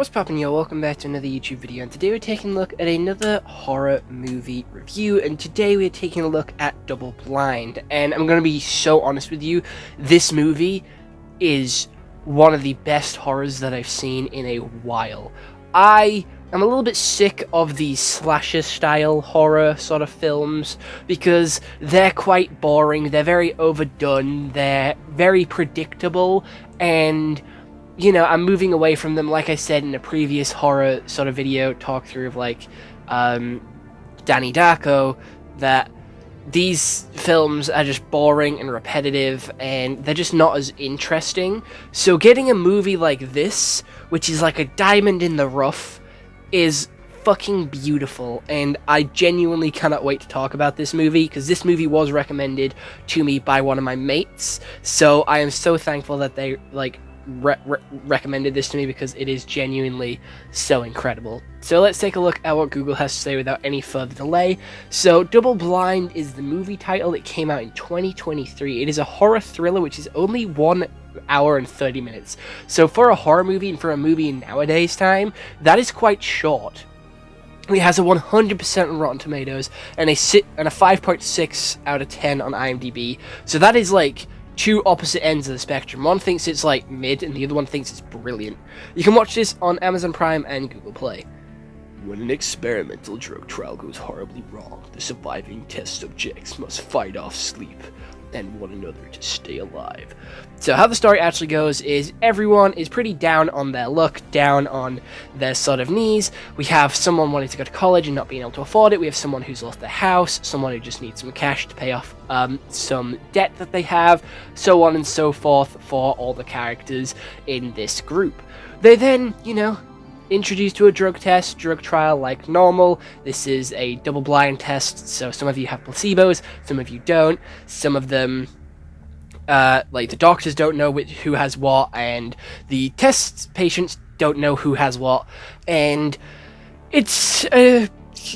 What's poppin', yo? Welcome back to another YouTube video, and today we're taking a look at another horror movie review, and today we're taking a look at Double Blind. And I'm gonna be so honest with you, this movie is one of the best horrors that I've seen in a while. I am a little bit sick of these slasher style horror sort of films because they're quite boring, they're very overdone, they're very predictable, and you know, I'm moving away from them. Like I said in a previous horror sort of video talk through of like Danny Darko, that these films are just boring and repetitive and they're just not as interesting. So getting a movie like this, which is like a diamond in the rough, is fucking beautiful, and I genuinely cannot wait to talk about this movie because this movie was recommended to me by one of my mates. So I am so thankful that they recommended this to me because it is genuinely so incredible. So let's take a look at what Google has to say without any further delay. So Double Blind is the movie title. It came out in 2023. It is a horror thriller which is only 1 hour and 30 minutes. So for a horror movie and for a movie in nowadays time, that is quite short. It has a 100% Rotten Tomatoes and a 5.6 out of 10 on IMDb. So that is like two opposite ends of the spectrum. One thinks it's like mid and the other one thinks it's brilliant. You can watch this on Amazon Prime and Google Play. When an experimental drug trial goes horribly wrong, the surviving test subjects must fight off sleep and one another to stay alive. So how the story actually goes is everyone is pretty down on their luck, down on their sort of knees. We have someone wanting to go to college and not being able to afford it. We have someone who's lost their house, someone who just needs some cash to pay off some debt that they have, so on and so forth for all the characters in this group. They then, you know, introduced to a drug trial like normal. This is a double-blind test, so some of you have placebos, some of you don't. Some of them, like the doctors don't know who has what, and the test patients don't know who has what. And it's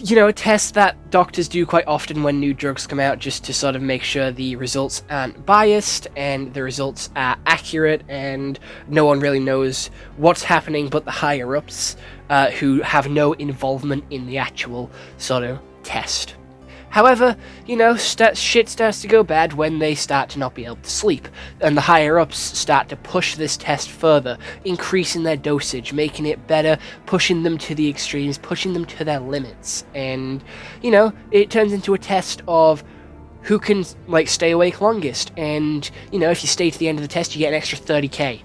you know, a test that doctors do quite often when new drugs come out, just to sort of make sure the results aren't biased and the results are accurate, and no one really knows what's happening but the higher-ups, who have no involvement in the actual sort of test. However, you know, shit starts to go bad when they start to not be able to sleep, and the higher-ups start to push this test further, increasing their dosage, making it better, pushing them to the extremes, pushing them to their limits, and, you know, it turns into a test of who can, like, stay awake longest, and, you know, if you stay to the end of the test, you get an extra 30k.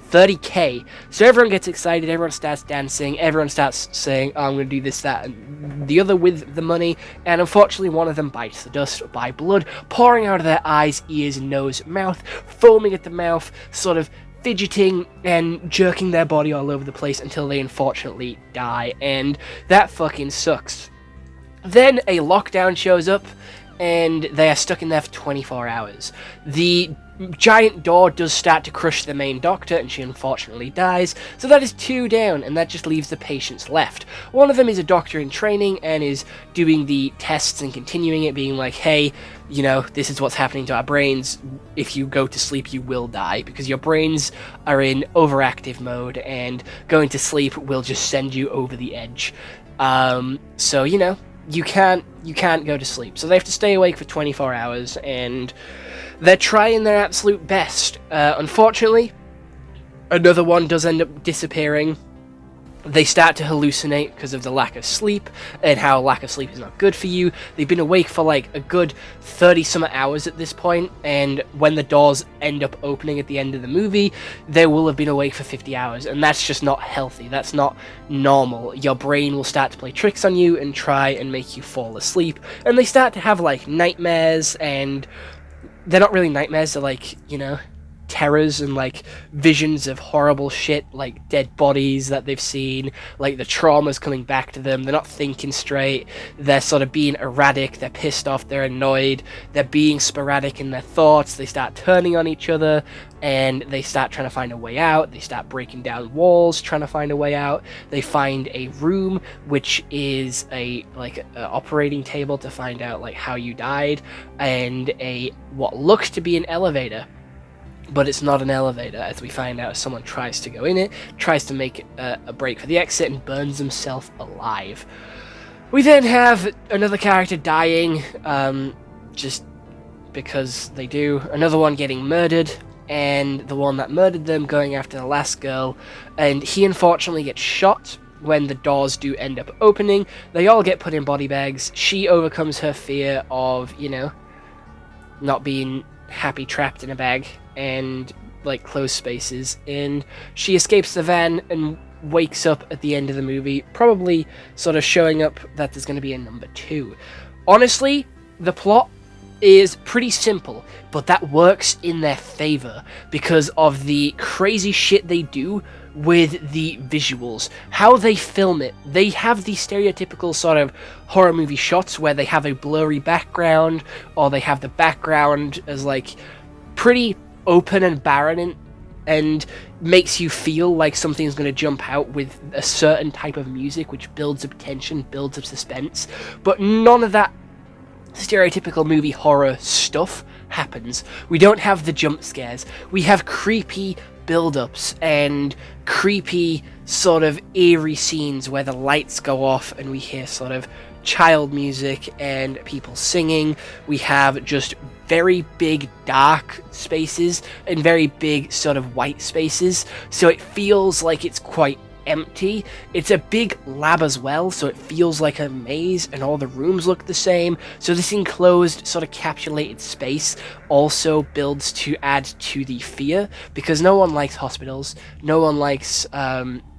30k. So everyone gets excited, everyone starts dancing, everyone starts saying, oh, I'm going to do this, that, and the other with the money, and unfortunately one of them bites the dust by blood pouring out of their eyes, ears, nose, mouth, foaming at the mouth, sort of fidgeting and jerking their body all over the place until they unfortunately die, and that fucking sucks. Then a lockdown shows up, and they are stuck in there for 24 hours. The giant door does start to crush the main doctor, and she unfortunately dies, so that is 2 down, and that just leaves the patients left. One of them is a doctor in training and is doing the tests and continuing it, being like, hey, you know, this is what's happening to our brains. If you go to sleep, you will die, because your brains are in overactive mode, and going to sleep will just send you over the edge. So, you know, you can't go to sleep, so they have to stay awake for 24 hours, and they're trying their absolute best. Unfortunately, another one does end up disappearing. They start to hallucinate because of the lack of sleep, and how lack of sleep is not good for you. They've been awake for like a good 30-some hours at this point, and when the doors end up opening at the end of the movie, they will have been awake for 50 hours, and that's just not healthy. That's not normal. Your brain will start to play tricks on you and try and make you fall asleep, and they start to have like nightmares, and they're not really nightmares, they're like, you know, terrors and like visions of horrible shit, like dead bodies that they've seen, like the trauma's coming back to them. They're not thinking straight, they're sort of being erratic, they're pissed off, they're annoyed, they're being sporadic in their thoughts, they start turning on each other, and they start trying to find a way out. They start breaking down walls, trying to find a way out. They find a room which is a operating table to find out like how you died, and a what looks to be an elevator. but it's not an elevator, as we find out someone tries to go in it, tries to make a break for the exit, and burns himself alive. We then have another character dying, just because they do, another one getting murdered, and the one that murdered them going after the last girl, and he unfortunately gets shot when the doors do end up opening. They all get put in body bags. She overcomes her fear of, not being happy trapped in a bag and like closed spaces, and she escapes the van and wakes up at the end of the movie, probably sort of showing up that there's going to be a number 2. Honestly, the plot is pretty simple, but that works in their favor because of the crazy shit they do with the visuals, how they film it. They have the stereotypical sort of horror movie shots where they have a blurry background, or they have the background as like pretty open and barren, and makes you feel like something's going to jump out with a certain type of music which builds up tension, builds up suspense. But none of that stereotypical movie horror stuff happens. We don't have the jump scares. We have creepy build-ups and creepy sort of eerie scenes where the lights go off and we hear sort of child music and people singing. We have just very big dark spaces and very big sort of white spaces, so it feels like it's quite empty. It's a big lab as well, so it feels like a maze, and all the rooms look the same. So this enclosed sort of capsulated space also builds to add to the fear, because no one likes hospitals, no one likes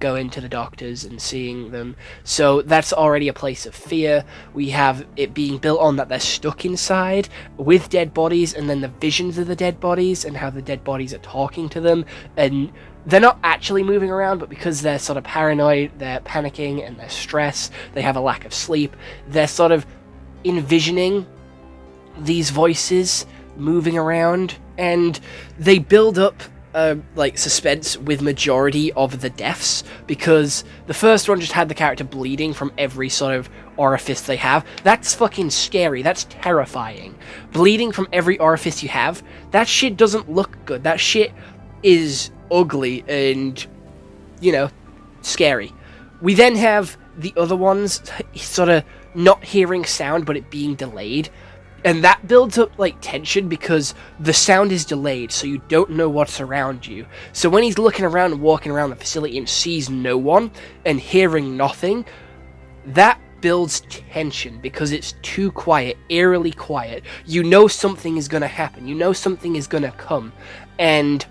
going to the doctors and seeing them, so that's already a place of fear. We have it being built on that they're stuck inside with dead bodies, and then the visions of the dead bodies and how the dead bodies are talking to them, and they're not actually moving around, but because they're sort of paranoid, they're panicking, and they're stressed, they have a lack of sleep, they're sort of envisioning these voices moving around, and they build up like suspense with majority of the deaths, because the first one just had the character bleeding from every sort of orifice they have. That's fucking scary. That's terrifying. Bleeding from every orifice you have, that shit doesn't look good. That shit is ugly and, scary. We then have the other ones sort of not hearing sound, but it being delayed. And that builds up, like, tension because the sound is delayed, so you don't know what's around you. So when he's looking around and walking around the facility and sees no one and hearing nothing, that builds tension because it's too quiet, eerily quiet. You know something is going to happen. You know something is going to come. And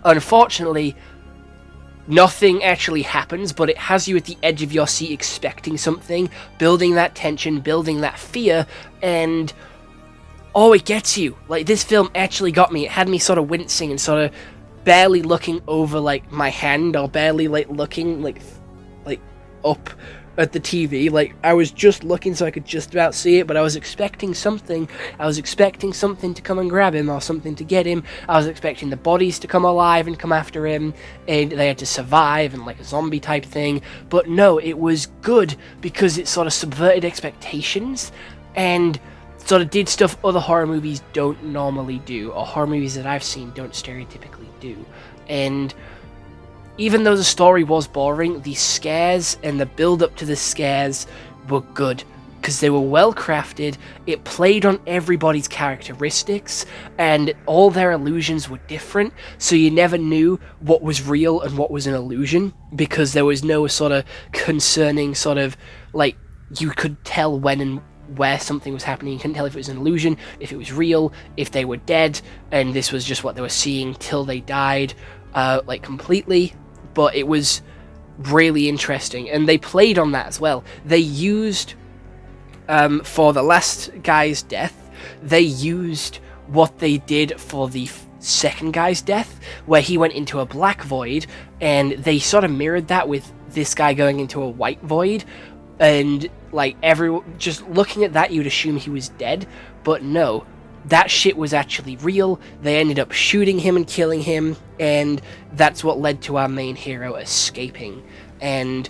unfortunately, nothing actually happens, but it has you at the edge of your seat expecting something, building that tension, building that fear, and it gets you. Like, this film actually got me. It had me sort of wincing and sort of barely looking over, like, my hand, or barely, like, looking, like up at the TV. Like, I was just looking so I could just about see it, but I was expecting something. I was expecting something to come and grab him, or something to get him. I was expecting the bodies to come alive and come after him, and they had to survive, and like a zombie type thing. But no, it was good because it sort of subverted expectations and sort of did stuff other horror movies don't normally do, or horror movies that I've seen don't stereotypically do. And even though the story was boring, the scares and the build-up to the scares were good, because they were well crafted. It played on everybody's characteristics, and all their illusions were different, so you never knew what was real and what was an illusion, because there was no sort of concerning sort of, like, you could tell when and where something was happening. You couldn't tell if it was an illusion, if it was real, if they were dead, and this was just what they were seeing till they died, completely. But it was really interesting, and they played on that as well. They used, for the last guy's death, they used what they did for the second guy's death, where he went into a black void, and they sort of mirrored that with this guy going into a white void, and, like, just looking at that, you'd assume he was dead, but no. That shit was actually real. They ended up shooting him and killing him, and that's what led to our main hero escaping. And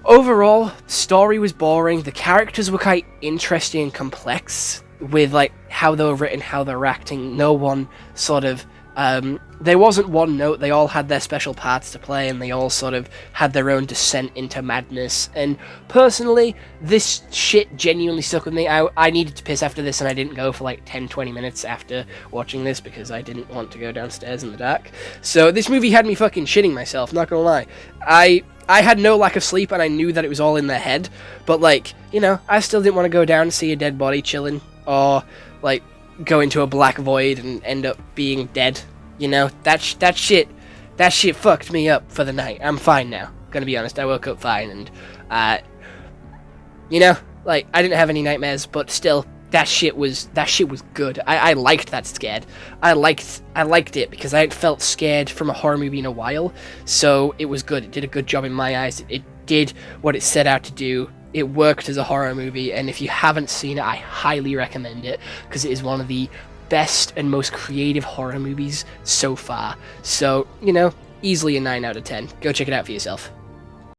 overall, story was boring. The characters were quite interesting and complex with, like, how they were written, how they were acting. No one sort of There wasn't one note, they all had their special parts to play, and they all sort of had their own descent into madness. And personally, this shit genuinely stuck with me. I needed to piss after this, and I didn't go for like 10-20 minutes after watching this because I didn't want to go downstairs in the dark. So this movie had me fucking shitting myself, not gonna lie. I had no lack of sleep, and I knew that it was all in their head, but, like, you know, I still didn't want to go down and see a dead body chilling, or, like, go into a black void and end up being dead. You know, that shit fucked me up for the night. I'm fine now, gonna be honest. I woke up fine, and, you know, like, I didn't have any nightmares, but still, that shit was good. I liked that scared. I liked it because I hadn't felt scared from a horror movie in a while, so it was good. It did a good job in my eyes. It did what it set out to do. It worked as a horror movie, and if you haven't seen it, I highly recommend it because it is one of the best and most creative horror movies so far. So, you know, easily a 9 out of 10. Go check it out for yourself.